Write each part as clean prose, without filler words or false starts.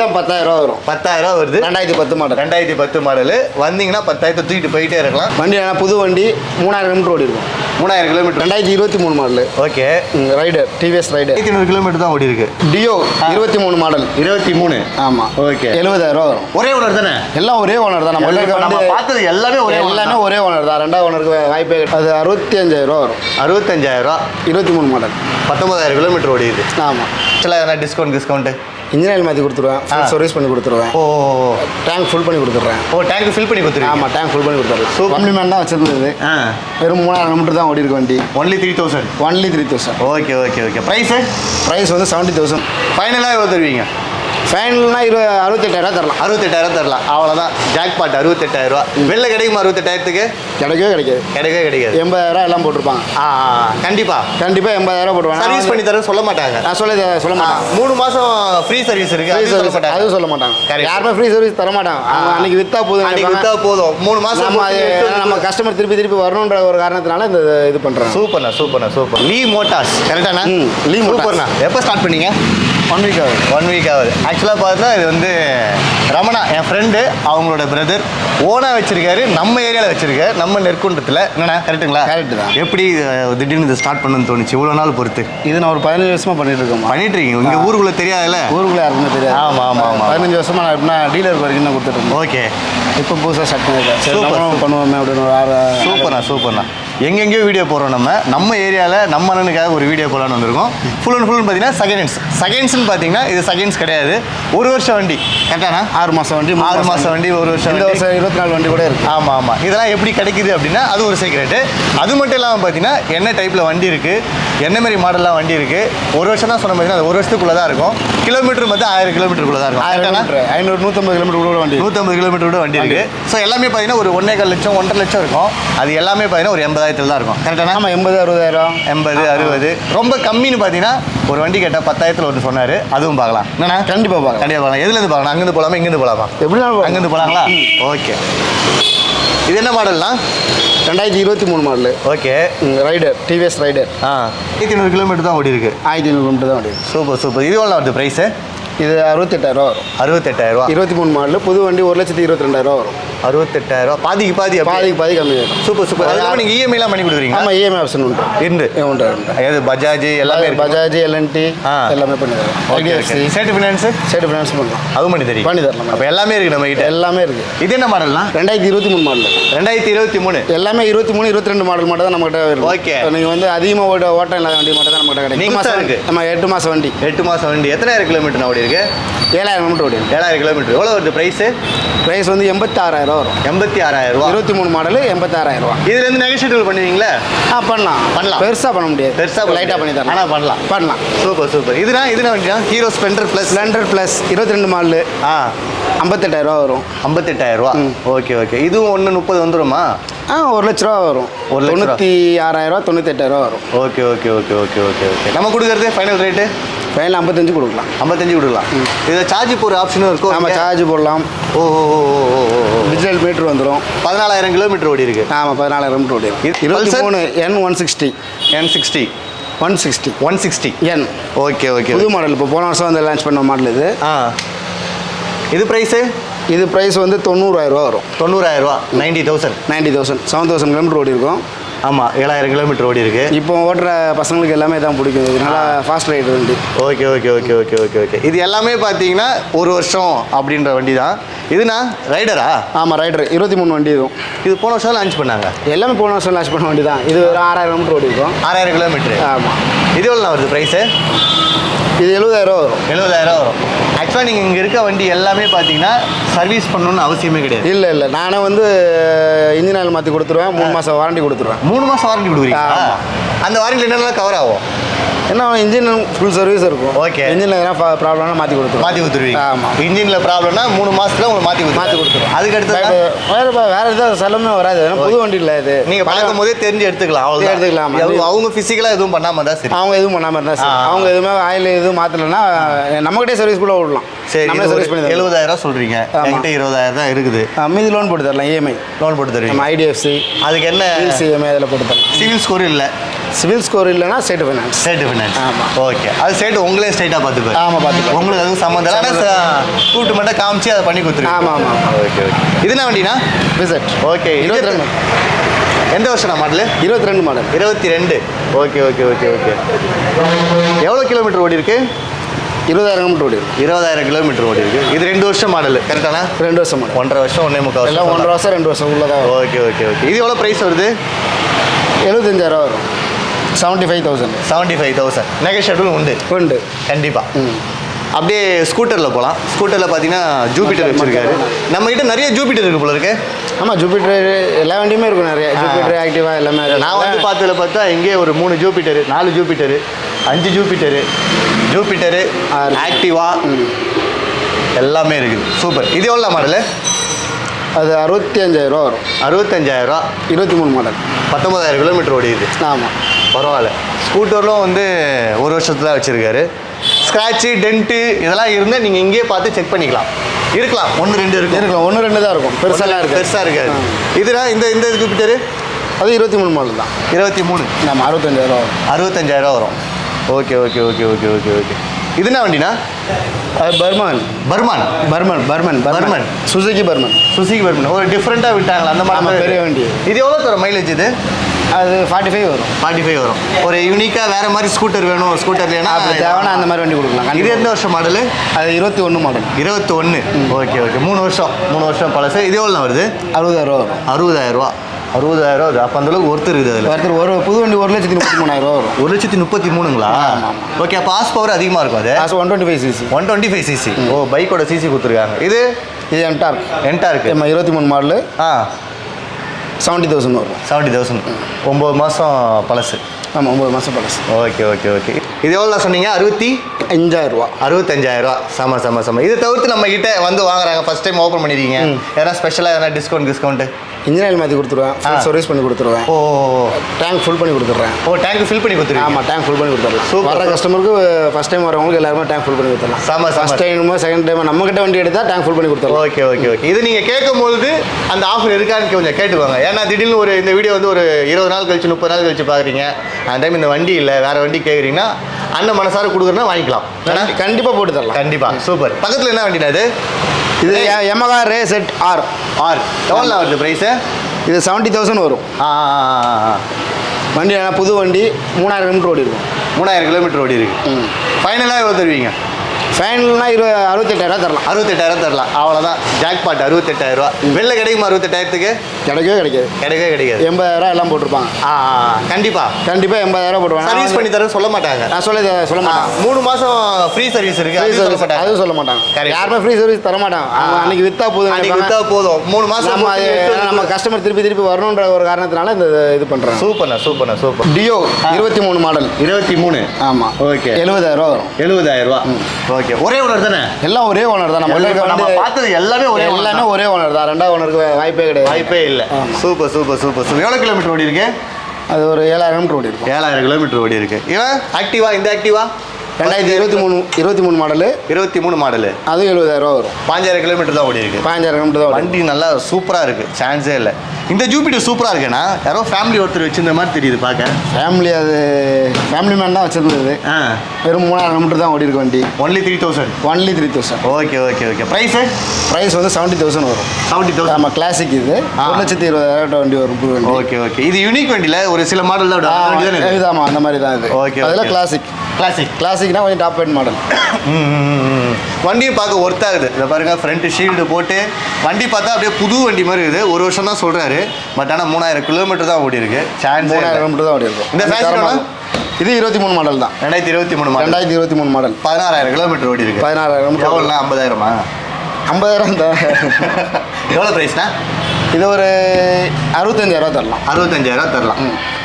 10,000 வரும். 10,000 வருது. 2010 model. 2010 model. வந்தீங்கன்னா 10,000 தூக்கிட்டு போயிட்டே இருக்கலாம். வண்டி புது வண்டி 3000 கிலோமீட்டர் ஓடி இருக்கும். 3000 kilometre. 2023 model. Okay. Raider TVS Raider 200 kilometre தான் ஓடி இருக்கு. Dio 23 model. 23. ஆமா. ஓகே. 70,000 வரும். ஒரே ஓனர் தானே? எல்லாம் ஒரே ஓனர் தான். நம்ம பார்த்தது எல்லாமே ஒரே ஓனர் தான். ரெண்டாவது ஓனருக்கு வாய்ப்பே. அது 65,000 வரும். 65,000. 23 மாடல். 19,000 கிலோமீட்டர் ஓடி இருக்கு. ஆமா. எதனா டிஸ்கவுண்ட் இன்ஜின் ஆயில் மாற்றி கொடுத்துருவேன். சர்வீஸ் பண்ணி கொடுத்துருவேன். ஓ டேங்க் ஃபுல் பண்ணி கொடுத்துட்றேன். டேங்க் ஃபில் பண்ணி கொடுத்துருவேன். ஆமாம், டேங்க் ஃபுல் பண்ணி கொடுத்துருவேன். கம்ப்ளிமெண்ட் தான் வச்சிருந்தது. வெறும் 3000 கிலோமீட்டர் தான் ஓடி இருக்கு வண்டி. Only 3,000. Only 3,000. Okay okay okay. Price வந்து 70,000. ஃபைனலாக எவ்வளோ தருவீங்க? ஃபைனல்னா 68,000 தரலாம். 68,000 தரலாம். அவ்வளோதான். ஜாக்பாட் 68,000. வெளில கிடைக்குமா 68,000க்கு? கிடைக்கவே கிடைக்காது. 80,000 எல்லாம் போட்டிருப்பாங்க. கண்டிப்பாக 80,000 போட்டுருவாங்க. சர்வீஸ் பண்ணி தரேன் சொல்ல மாட்டாங்க. நான் சொல்ல மாட்டேன். 3 மாதம் ஃப்ரீ சர்வீஸ் இருக்கு. அதுவும் சொல்ல மாட்டாங்க. யாருமே ஃப்ரீ சர்வீஸ் தர மாட்டாங்க. அன்னைக்கு விற்றா போதும். 3 மாதம் நம்ம கஸ்டமர் திருப்பி வரணுன்ற ஒரு காரணத்தினால இந்த இது பண்ணுறோம். சூப்பர். லீ மோட்டார்ஸ் கரெக்டாண்ணா? லீ சூப்பர்ண்ணா. எப்போ ஸ்டார்ட் பண்ணீங்க? 1 வீக் ஆகுது. 1 வீக் ஆகுது. ஆக்சுவலாக பார்த்தா இது வந்து ரமணா என் ஃப்ரெண்டு, அவங்களோட பிரதர் ஓனாக வச்சிருக்காரு. நம்ம ஏரியாவில் வச்சிருக்காரு, நம்ம நெற்குன்றத்தில். என்னண்ணா கரெக்டுங்களா? கரெக்டு தான். எப்படி திடீர்னு இது ஸ்டார்ட் பண்ணணும்னு தோணுச்சு? இவ்வளோ நாள் பொறுத்து இது நான் ஒரு 15 வருஷமாக பண்ணிட்டு இருக்கீங்க. இங்கே ஊருக்குள்ளே தெரியாதுல்ல? ஊருக்குள்ளே யாருக்குமே தெரியாது. ஆமாம் 15 வருஷமாக நான் எப்படின்னா டீலர் வரைக்கும் தான் கொடுத்துட்டு. ஓகே. இப்போ புதுசாக ஸ்டார்ட் பண்ணியிருக்கேன். பண்ணுவோமே அப்படின்னு. சூப்பர்ண்ணா. எங்கெங்கேயோ வீடியோ போடுறோம். நம்ம ஏரியாவில் நம்ம அண்ணனுக்காக ஒரு வீடியோ போடலான்னு வந்திருக்கோம். ஃபுல் பார்த்தீங்கன்னா செகண்ட்ஸ்னு பார்த்தீங்கன்னா இது செகண்ட்ஸ் கிடையாது. 1 வருஷம் வண்டி கரெக்டாண்ணா? 6 மாதம் வண்டி, 1 வருஷம், 24 வண்டி கூட இருக்குது. ஆமாம். இதெல்லாம் எப்படி கிடைக்குது அப்படின்னா அது ஒரு சீக்ரெட்டு. அது மட்டும் இல்லாமல் பார்த்தீங்கன்னா என்ன டைப்பில் வண்டி இருக்குது, என்ன மாதிரி மாடல்லாம் வண்டி இருக்குது. 1 வருஷம் தான் சொன்ன பார்த்தீங்கன்னா அது 1 வருஷத்துக்குள்ளே தான் இருக்கும். கிலோமீட்டர் வந்து 1000 கிலோமீட்டருக்குள்ளே தான் இருக்கும். 150 கிலோமீட்டர் கூட வண்டி, 150 கிலோமீட்டர் கூட வண்டி இருக்குது. ஸோ எல்லாமே பார்த்தீங்கன்னா ஒரு 1,4 லட்சம் 1,50 லட்சம் இருக்கும். அது எல்லாமே பார்த்தீங்கன்னா ஒரு 80,000 தான் இருக்கும். கரெக்டாக? ஆமாம். 80,000 60 ரொம்ப கம்மின்னு பார்த்தீங்கன்னா ஒரு வண்டி கேட்டால் 10,000 ஒன்று சொன்னார். அதுவும் பார்க்கலாம். என்னண்ணா? கண்டிப்பாக பார்க்கலாம். எதுலேருந்து பார்க்கலாம்? அங்கேருந்து போகலாமா, இங்கேருந்து போகலாமா? எப்படினாலும் அங்கேருந்து போகலாங்களா? ஓகே. இது என்ன மாடல்னா? 2023 model. Okay. Raider TVS Raider. 200 kilometre தான் ஓடி இருக்கு. 1500 கிலோமீட்டர் தான் ஓடி இருக்கு. சூப்பர். இது எவ்வளோ வருது ப்ரைஸு? இது 68,000 வரும். 68,000. 23 மாடல். புது வண்டி 1,22,000 வரும். 68,000. பாதிக்கு பாதி கம்மி ஆகும். சூப்பர். அதெல்லாம் நீங்கள் இஎம்ஐலாம் பண்ணி கொடுக்குறீங்க? ஆமாம், இஎம்ஐ ஆப்ஷன் உண்டு. உண்டு. அதாவது பஜாஜ் எல்லாமே, பஜாஜ் எல்என்டி எல்லாமே பண்ணி தரோம். ஐடிஎஃப்சி ஸ்டேட் ஃபினான்ஸ் பண்ணலாம். அதுவும் பண்ணி தரலாம். அப்போ எல்லாமே இருக்குது நம்ம கிட்ட. எல்லாமே இருக்குது. இது என்ன மாடல்னா? 2023 மாடல். 2023 எல்லாமே 23, 22 மாடல் மட்டும் தான் நம்மகிட்ட இருக்கும். ஓகே. நீங்கள் வந்து அதிகமாக ஓட்டம் இல்லாத வண்டி மட்டும் தான் நம்மகிட்ட கிடைக்கும். நம்ம 8 மாதம் வண்டி. 8 மாதம் வண்டி. எத்தனாயிரம் கிலோமீட்டர் ஓடி இருக்கு? 7,000 கிலோமீட்டர் ஓடி இருக்கு. 7,000 கிலோமீட்டர். எவ்வளோ வருது ப்ரைஸ் வந்து 86,000 வரும். 86,000. 23 மாடல் 86,000. இதுலேருந்து நெகோஷியேட் பண்ணுவீங்களா? பண்ணலாம். பெருசாக பண்ண முடியாது. லைட்டாக பண்ணி தரலாம். ஆனால் பண்ணலாம். சூப்பர். இதுனா வண்டியா? Hero Splendor plus 22 model. 58,000 வரும். 58,000. ஓகே. இதுவும் 1,30 வந்துருமா? 1 லட்ச ரூபா வரும். 96,000 98,000 வரும். ஓகே. நம்ம கொடுக்குறது ஃபைனல் ரேட்டு? ஃபைனல் 55 கொடுக்கலாம். 55 கொடுக்கலாம். இதில் சார்ஜ் போகிற ஆப்ஷனும் இருக்கும். நம்ம சார்ஜ் போடலாம். டிஜிட்டல் மீட்டர் வந்துடும். 14,000 கிலோமீட்டர் ஓடி இருக்கு. ஆமாம், 14,000 கிலோமீட்டர் ஓடி இருக்கு. 23 N160. 160 N. ஓகே. புது மாடல். இப்போ போன வருஷம் வந்து லான்ச் பண்ண மாடல் இது. இது ப்ரைஸு? இது ப்ரைஸ் வந்து 90,000 வரும். 90,000. 90,000. 7,000 கிலோமீட்டர் ஓடி இருக்கும். ஆமாம், 7,000 கிலோமீட்டர் ஓடி இருக்கு. இப்போ ஓட்டுற பசங்களுக்கு எல்லாமே தான் பிடிக்கும். இதனால ஃபாஸ்ட் ரைடர் வண்டி. ஓகே. இது எல்லாமே பார்த்தீங்கன்னா 1 வருஷம் அப்படின்ற வண்டி தான். இதுனா ரைடரா? ஆமாம், ரைடர் 23 வண்டி இதுவும். இது போன வருஷம் லான்ச் பண்ணாங்க. எல்லாமே போன வருஷம் லான்ச் பண்ண வண்டி தான். இது ஒரு 6,000 கிலோமீட்டர் ஓடி இருக்கும். 6,000 கிலோமீட்டர். ஆமாம். இது எவ்வளோ வருது ப்ரைஸு? இது 70,000 வரும். 70,000 வரும். ஆக்சுவலாக நீங்கள் இங்கே இருக்க வண்டி எல்லாமே பார்த்தீங்கன்னா சர்வீஸ் பண்ணணும்னு அவசியமே கிடையாது. இல்லை. நானே வந்து இன்ஜின் ஆயில் மாற்றி கொடுத்துருவேன். 3 மாதம் வாரண்டி கொடுத்துருவேன். 3 மாதம் வாரண்டி கொடுக்குறீங்க? அந்த வாரண்டியில் என்னெல்லாம் கவர் ஆகும்? என்ன இன்ஜின் ஃபுல் சர்வீஸ் இருக்கும். ஓகே. இன்ஜினில் எதனா ப்ராப்ளம்னா மாற்றி கொடுத்துருவீங்க? ஆமாம். இன்ஜினில் ப்ராப்ளம்னா 3 மாதத்தில் உங்களுக்கு மாற்றி கொடுத்துருவோம். அதுக்கடுத்து வேறு எதாவது செலவுமே வராது. புது வண்டி இல்லை இது. நீங்கள் பார்க்கும் போதே தெரிஞ்சு எடுத்துக்கலாம். அவங்க ஃபிசிக்கலாக எதுவும் பண்ணாமல் தான் சரி. அவங்க எதுவும் பண்ணாமல் இருந்தால் சரி. அவங்க எதுவுமே ஆயில் எதுவும் மாற்றலைன்னா நம்மகிட்டே சர்வீஸ் கூட விடலாம். சரி, சர்வீஸ் பண்ணி 70,000 சொல்கிறீங்க. என்கிட்ட 20,000 தான் இருக்குது. மீதி லோன் போட்டு தரலாம். இஎம்ஐ லோன் போட்டு தருவீங்க. நம்ம ஐடிஎஃப்சி. அதுக்கு என்ன சிஎம்ஐ அதில் போட்டு தரலாம். சிவில் ஸ்கோர் இல்லை. சிவில் ஸ்கோர் இல்லைன்னா ஸ்டேட் ஃபைனான்ஸ். State finance. ஆமாம். ஓகே, அது ஸ்டேட் உங்களே ஸ்ட்ரைட்டாக பார்த்துப்பேன். ஆமாம், பார்த்துப்பேன். உங்களுக்கு அதுவும் சம்மந்தம் இல்லை, கூப்பிட்டு மட்டும் காமிச்சு அதை பண்ணி கொடுத்துருங்க. ஆமாம் ஆமாம். Okay okay. இது என்ன வண்டினா? விசிட். ஓகே. 22. எந்த வருஷம் model? 22 model. 22. Okay okay okay okay. எவ்வளோ கிலோமீட்டர் ஓடி இருக்கு? 20,000 கிலோமீட்டர் ஓடி இருக்கு. 20,000 கிலோமீட்டர் ஓடி இருக்கு. இது 2 வருஷம் மாடல் கரெக்டானா? 2 வருஷம் மாடல். 1.5 வருஷம் 1.25 வருஷம். எல்லாம் 1.5 வருஷம் 2 வருஷம் உள்ளதா. Okay okay okay. இது எவ்வளோ ப்ரைஸ் வருது? 75,000 வரும். 75,000. 75,000. நெகோஷியபிள் உண்டு. உண்டு கண்டிப்பாக. அப்படியே ஸ்கூட்டரில் போகலாம். ஸ்கூட்டரில் பார்த்தீங்கன்னா ஜூபிட்டர் வச்சுருக்காரு. நம்மகிட்ட நிறைய ஜூபிட்டர் இருக்குது போல இருக்கு. ஆமாம், ஜூபிட்டர் எல்லா வண்டியுமே இருக்கும். நிறைய ஜூபிட்டர், ஆக்டிவா எல்லாமே. நான் வந்து பார்த்ததில் பார்த்தா இங்கே ஒரு 3 ஜூபிட்டரு, 4 ஜூபிட்டரு, 5 ஜூபிட்டரு, ஜூபிட்டரு, ஆக்டிவா எல்லாமே இருக்குது. சூப்பர். இது எவ்வளோ மாடலு? அது 65,000 வரும். 65,000. 23 மாடல். 19,000 கிலோமீட்டர் ஓடிது. ஆமாம், பரவாயில்ல. ஸ்கூட்டர்லும் வந்து 1 வருஷத்துல வச்சுருக்காரு. ஸ்க்ராட்சு, டென்ட்டு இதெல்லாம் இருந்தால் நீங்கள் இங்கேயே பார்த்து செக் பண்ணிக்கலாம். இருக்கலாம், 1-2 இருக்கும். 1-2 தான் இருக்கும். பெருசாலாம் இருக்குது. பெருசாக இருக்காது. இதுனா இந்த ஜூபிட்டரு அது 23 மாடல் தான். 23. ஆமாம், 65,000 வரும். 65,000 வரும். Okay okay okay okay okay okay. இது என்ன வண்டினா? அது Burgman. Burgman. Burgman Burgman Burgman. Suzuki Burgman. Suzuki Burgman. ஒரு டிஃப்ரெண்ட்டாக விட்டாங்களா அந்த மாதிரி? பெரிய வண்டி. இது எவ்வளோ தரும் மைலேஜ்? இது அது 45 வரும். 45 வரும். ஒரு யூனிக்காக வேறு மாதிரி ஸ்கூட்டர் வேணும், ஸ்கூட்டர் வேணா தேவைன்னா அந்த மாதிரி வண்டி கொடுக்கலாம். இது எந்த வருஷம் மாடலு? அது 21 மாடல். 21. Okay okay. 3 வருஷம் பழசு. இது எவ்வளோ வருது? 60,000 வரும். 60,000. 60,000 வருது. அப்போ அந்தளவுக்கு ஒருத்தர் இருக்குது அதில். ஒருத்தர் ஒரு புது வண்டி 1,33,000 வரும். 1,33,000ங்களா? ஓகே. அப்போ ஹார்ஸ் பவர் அதிகமாக இருக்கும். அது 125 சிசி. 125 சிசி. ஓ, பைக்கோட சிசி கொடுத்துருக்காங்க. இது என்டார்க். 23 மாடலு. 70,000 வரும். 70,000. 9 மாதம் பழசு. ஆமாம், 9 மாதம் பழசு. Okay okay okay. இது எவ்வளோ சொன்னீங்க? 65,000. 65,000. செம. இது தவிர்த்து நம்ம கிட்ட வந்து வாங்குறாங்க, ஃபர்ஸ்ட் டைம் ஓப்பன் பண்ணிருக்கீங்க, எதனா ஸ்பெஷலாக எதனா டிஸ்கவுண்ட்? இன்ஜின் மாற்றி கொடுத்துருவேன். சர்வீஸ் பண்ணி கொடுத்துருவேன். ஓ, டேங்க் ஃபுல் பண்ணி கொடுத்துட்றேன். ஓ, டேங்க் ஃபில் பண்ணி கொடுத்துருவேன். ஆமாம், டேங்க் ஃபுல் பண்ணி கொடுத்துடலாம். சூப்பர். வர கஸ்டமருக்கு ஃபஸ்ட் டைம் வரவங்களுக்கு எல்லாருமே டேங்க் ஃபுல் பண்ணி கொடுத்துடலாம். ஃபஸ்ட் டைம் செகண்ட் டைம் நம்மகிட்ட வண்டி எடுத்தால் டேங்க் ஃபுல் பண்ணி கொடுத்துடலாம். Okay okay okay. இது நீங்கள் கேட்கும்போது அந்த ஆஃபர் இருக்கான்னு கொஞ்சம் கேட்டுவாங்க. ஏன்னா திடீர்னு இந்த வீடியோ வந்து ஒரு 20 நாள் கழிச்சு 30 நாள் கழிச்சு பார்க்குறீங்க, அந்த டைம் இந்த வண்டி இல்லை வேறு வண்டி கேட்குறீங்கன்னா அண்ணன் மனசார கொடுக்குறேன்னா வாங்கிக்கலாம். கண்டிப்பாக போட்டு தரலாம். கண்டிப்பாக. சூப்பர். பக்கத்தில் என்ன வண்டினா இது? இது Yamaha Rayset R. எவ்வளோ வருது ப்ரைஸு? இது 70,000 வரும். வண்டி புது வண்டி. 3,000 கிலோமீட்டர் ஓடி இருக்கும். 3,000 கிலோமீட்டர் ஓடி இருக்கு. ஃபைனலாக எவ்வளோ தருவீங்க? ஃபைனல்னா 68,000 தரலாம். 68,000 தரலாம். அவ்வளோதான். ஜாக்பாட் 68,000. வெளில கிடைக்குமா 68,000க்கு? கிடைக்கவே கிடைக்காது. 80,000 எல்லாம் போட்டிருப்பாங்க. கண்டிப்பாக 80,000 போட்டுருவாங்க. சர்வீஸ் பண்ணி தரேன் சொல்ல மாட்டாங்க. நான் சொல்ல மாட்டேன். 3 மாதம் ஃப்ரீ சர்வீஸ் இருக்குது. அதுவும் சொல்ல மாட்டாங்க. யாருமே ஃப்ரீ சர்வீஸ் தர மாட்டாங்க. அன்னைக்கு விற்றா போதும். 3 மாதம் நம்ம கஸ்டமர் திருப்பி வரணுன்ற ஒரு காரணத்தினால இது பண்ணுறாங்க. சூப்பர். Dio 23 model. 23. ஆமாம். ஓகே. 70,000 வரும். 70,000. ஓகே. ஒரே ஓனர் தானே? எல்லாம் ஒரே ஓனர் தான். நம்ம பார்த்தது எல்லாமே ஒரே ஓனர் தான். ரெண்டாவது ஓனருக்கு வாய்ப்பே இல்லை. சூப்பர். எவ்வளோ கிலோமீட்டர் ஓடி இருக்கு? அது ஒரு 7,000 கிலோமீட்டர் ஓடி இருக்கும். 7,000 கிலோமீட்டர் ஓடி இருக்கு. இவன் ஆக்டிவா, இந்த ஆக்டிவா 2023 மாடலு. 23 மாடலு. அது 70,000 வரும். 5,000 கிலோமீட்டர் தான் ஓடி இருக்கு. 5,000 கிலோமீட்டர் தான். வண்டி நல்லா சூப்பராக இருக்கு, சான்ஸே இல்லை. இந்த ஜூபிட்டர் சூப்பராக இருக்குண்ணா. யாரோ ஃபேமிலி ஒருத்தர் வச்சிருந்த மாதிரி தெரியுது பார்க்க. ஃபேமிலி மேன் தான் வச்சிருந்தது. வெறும் 3,000 கிலோமீட்டர் தான் ஓடி இருக்கு வண்டி. ஒன்லி 3,000. ஓகே. ப்ரைஸ் வந்து 70,000 வரும். 70,000. ஆமாம், கிளாசிக். இது 1,20,000 வண்டி வரும். புது வண்டி. ஓகே. இது யூனிக் வண்டியில் ஒரு சில மாடல் தான். ஆமாம், அந்த மாதிரி தான் இது. ஓகே. அதெல்லாம் கிளாசிக்னா கொஞ்சம் டாப் எண்ட் மாடல். வண்டியை பார்க்க ஒர்த்தாகுது. இதை பாருங்க, ஃப்ரண்ட் ஷீல்டு போட்டு வண்டி பார்த்தா அப்படியே புது வண்டி மாதிரி இருக்குது. 1 வருஷம் தான் சொல்கிறாரு, பட் ஆனால் 3,000 கிலோமீட்டர் தான் ஓடி இருக்கு. 3,000 கிலோமீட்டர் தான் ஓடி இருக்கும். இந்த ஃபேஷன் இது 23 மாடல் தான். 2023 மாடல். 16,000 கிலோமீட்டர் ஓடி இருக்கு. 16,000 கிலோமீட்டர். எவ்வளோண்ணா? 50,000மா? 50,000 தான். எவ்வளோ ப்ரைஸ்ண்ணா? இது ஒரு 65,000 தரலாம். 65,000 தரலாம்.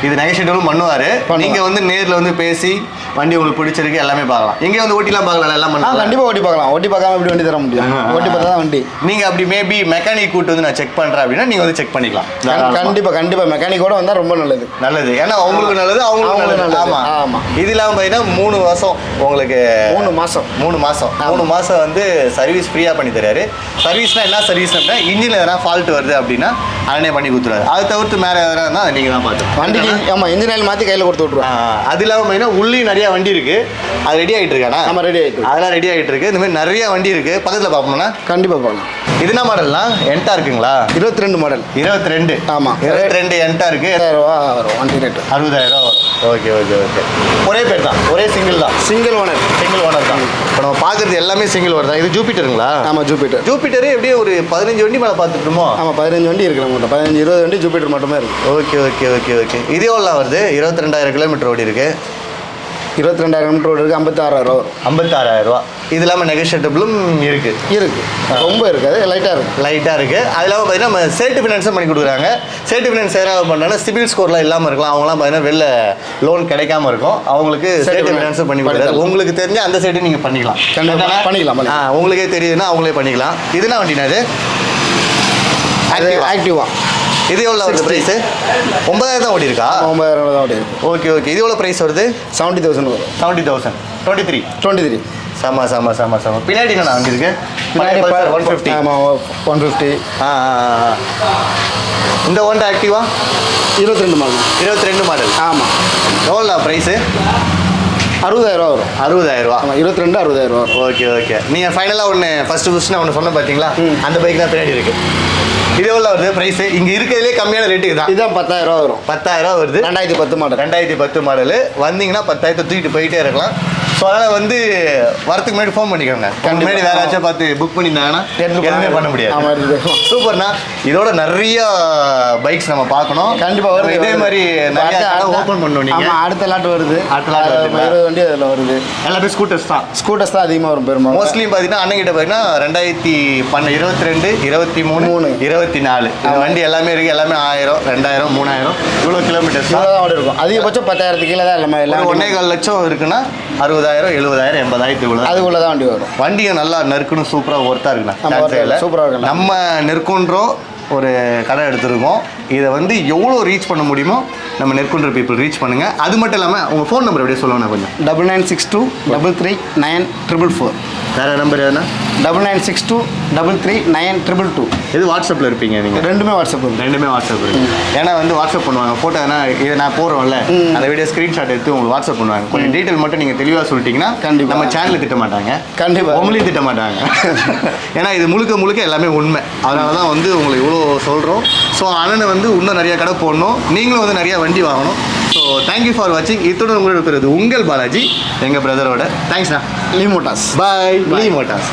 இது நெகோஷியேட் பண்ணுவார். நீங்கள் வந்து நேரில் வந்து பேசி வண்டி உங்களுக்கு பிடிச்சிருக்கு எல்லாமே பார்க்கலாம். இங்கே வந்து ஓட்டிலாம் பார்க்கலாம், எல்லாம் பண்ணலாம். கண்டிப்பாக ஓட்டி பார்க்கலாம். ஓட்டி பார்க்காம எப்படி வண்டி தர முடியும்? ஓட்டி பார்த்தா தான் வண்டி. நீங்கள் அப்படி மேபி மெக்கானிக் கூட்டு வந்து நான் செக் பண்ணுறேன் அப்படின்னா நீங்கள் வந்து செக் பண்ணிக்கலாம். கண்டிப்பாக மெக்கானிக்கோட வந்தால் ரொம்ப நல்லது. நல்லது, ஏன்னா அவங்களுக்கு நல்லது, அவங்களுக்கு நல்லது. ஆமாம் ஆமாம். இது இல்லாமல் பார்த்தீங்கன்னா 3 வருஷம் உங்களுக்கு 3 மாதம் வந்து சர்வீஸ் ஃப்ரீயாக பண்ணி தராரு. சர்வீஸ்னால் என்ன சர்வீஸ் அப்படின்னா இன்ஜினில் எதனா ஃபால்ட் வருது அப்படின்னா அவனே பண்ணி கொடுத்துருவாரு. அதை தவிர்த்து மேலே எதனா இருந்தால் நீங்கள் தான் பார்த்து வண்டிக்கு ஆமாம் இன்ஜின் ஆயில் மாற்றி கையில் கொடுத்து விட்ருவோம். அது இல்லாமல் பார்த்தீங்கன்னா உள்ளேயும் நிறையா வண்டி இருக்குது. அது ரெடி ஆகிட்டு இருக்காண்ணா? நம்ம ரெடி ஆகிட்டு அதெல்லாம் ரெடி ஆகிட்டு இருக்கு. இந்த மாதிரி நிறைய வண்டி இருக்குது. பக்கத்தில் பார்ப்போம்னா கண்டிப்பாக பார்க்கலாம். இது என்ன மாடல்னா என்டா இருக்குங்களா? 22 மாடல். 22. ஆமாம் 22 என்டா இருக்குது. 60,000 வரும் வண்டி ரேட்டு. 60,000 வரும். ஓகே. ஒரே பேர் தான், ஒரே சிங்கிள் தான். சிங்கிள் ஓனர் தான். இப்போ நம்ம பார்க்குறது எல்லாமே சிங்கிள் ஓனர் தான். இது ஜூபிட்டருங்களா? ஆமாம் ஜூபிட்டரு எப்படியும் ஒரு 15 வண்டி மேலே பார்த்துட்டுருமோ? ஆமாம் 15 வண்டி இருக்குது நம்மகிட்ட. 15-20 வண்டி ஜூபிட்டர் மட்டுமே இருக்குது. ஓகே. இது எவ்வளோ வருது? 22,000 கிலோமீட்டர் ஓடி இருக்கு. 22,000 கிலோமீட்டர் ஓடி இருக்குது. 56,000 வரும். 56,000. இது இல்லாமல் நெகோஷியபிளும் இருக்குது. ரொம்ப இருக்காது, லைட்டாக இருக்குது. அது இல்லாமல் பார்த்தீங்கன்னா நம்ம சேஃப்டி ஃபினான்ஸும் பண்ணி கொடுக்குறாங்க. சேஃப்டி ஃபினான்ஸ் எதாவது பண்ணுறாங்கன்னா சிபில் ஸ்கோர்லாம் இல்லாமல் இருக்கலாம். அவங்களாம் பார்த்தீங்கன்னா வெளில லோன் கிடைக்காம இருக்கும். அவங்களுக்கு சேஃப்டி ஃபினான்ஸும் பண்ணி கொடுக்குறாரு. உங்களுக்கு தெரிஞ்ச அந்த சைடு நீங்கள் பண்ணிக்கலாம். பண்ணிக்கலாம். உங்களுக்கே தெரியுதுன்னா அவங்களே பண்ணிக்கலாம். இதுனா வண்டினா இது ஆக்டிவா. இது எவ்வளோ வருது ப்ரைஸு? 9,000 தான் ஓடி இருக்கா? 9,000 தான் ஓடி இருக்கு. ஓகே. இது எவ்வளோ ப்ரைஸ் வருது? 70,000 வரும். 70,000. 23. சம. பின்னாடி என்ன வண்டி இருக்கு? 150. ஆமாம் 150. இந்த ஹோண்டா ஆக்டிவா 22 மாடல். 22 மாடல். ஆமாம். எவ்வளோ ப்ரைஸு? 60,000 வரும். 60,000. ஆமாம் 22 60,000 வரும். ஓகே. நீங்கள் ஃபைனலாக ஃபஸ்ட்டு ஒன்று சொன்னேன் பார்த்தீங்களா? அந்த பைக் தான் பின்னாடி இருக்குது. இது எவ்வளோ வருது ப்ரைஸு? இங்கே இருக்கிறதுலே கம்மியான ரேட்டுக்கு தான். இதுதான் 10,000 வரும். 10,000 வருது. 2010 மாடல். 2010 மாடலு. வந்தீங்கன்னா 10,000 தூக்கிட்டு போயிட்டே இருக்கலாம். ஸோ அதனால் வரத்துக்கு முன்னாடி ஃபோன் பண்ணிக்கோங்க. முன்னாடி வேறு ஏதாச்சும் பார்த்து புக் பண்ணியிருந்தாங்கன்னா எதுவுமே பண்ண முடியாது. சூப்பர்ண்ணா. இதோட நிறைய பைக்ஸ் நம்ம பார்க்கணும். கண்டிப்பாக வருது. இதே மாதிரி நிறைய ஓப்பன் பண்ணணும். நீங்கள் அடுத்த லாட் வருது. 20 வண்டி அதில் வருது. எல்லாமே ஸ்கூட்டர்ஸ் தான் அதிகமாக வரும். பெரும்பாலும் மோஸ்ட்லி பார்த்தீங்கன்னா அண்ணங்கிட்ட பார்த்தீங்கன்னா 2022, 23, 24 இந்த வண்டி எல்லாமே இருக்குது. எல்லாமே 1000, 2000, 3000 இவ்வளோ கிலோமீட்டர்ஸ் தான் இருக்கும். அதிகபட்சம் 10,000 கீழே தான் எல்லாமே. 1.25 லட்சம் இருக்குன்னா 60,000, 70,000, 80,000 இவ்வளோ அதுக்குள்ளே தான் வண்டி வரும். வண்டியை நல்லா நெருக்குன்னு சூப்பராக ஒர்த்தாக இருக்குண்ணா. சூப்பராக இருக்கு. நம்ம நெருக்குன்றோம் ஒரு கடை எடுத்துருக்கோம். இதை வந்து எவ்வளோ ரீச் பண்ண முடியுமோ நம்ம நெற்குன்ற பீப்புள் ரீச் பண்ணுங்கள். அது மட்டும் இல்லாமல் உங்கள் ஃபோன் நம்பர் எப்படியே சொல்லுவேண்ணா கொஞ்சம்? 9962 33 944. வேறு நம்பர் எதுனா? 9962 33 922. இது வாட்ஸ்அப்பில் இருப்பீங்க நீங்கள்? ரெண்டுமே வாட்ஸ்அப் இருக்கு. ஏன்னா வந்து வாட்ஸ்அப் பண்ணுவாங்க. ஃபோட்டோ ஏன்னா இதை நான் போடுறோம்ல அந்த வீடியோ ஸ்க்ரீன்ஷாட் எடுத்து உங்களுக்கு வாட்ஸ்அப் பண்ணுவாங்க. கொஞ்சம் டீட்டெயில் மட்டும் நீங்கள் தெளிவாக சொல்லிட்டீங்கன்னா கண்டிப்பாக நம்ம சேனலில் திட்ட மாட்டாங்க. கண்டிப்பாக உங்களையும் திட்ட மாட்டாங்க. ஏன்னா இது முழுக்க எல்லாமே உண்மை. அதனால தான் வந்து உங்களுக்கு இவ்வளோ சொல்கிறோம். ஸோ அண்ணனை வந்து இன்னும் நிறைய கடை போடணும். நீங்களும் வந்து நிறைய வண்டி வாங்கணும். ஸோ தேங்க்யூ ஃபார் வாட்சிங். இத்துடன் உங்களோட இருக்கிறது உங்கள் பாலாஜி, எங்கள் பிரதரோட. தேங்க்ஸ்ண்ணா. லீ மோட்டார்ஸ். பாய். லீ மோட்டார்ஸ்.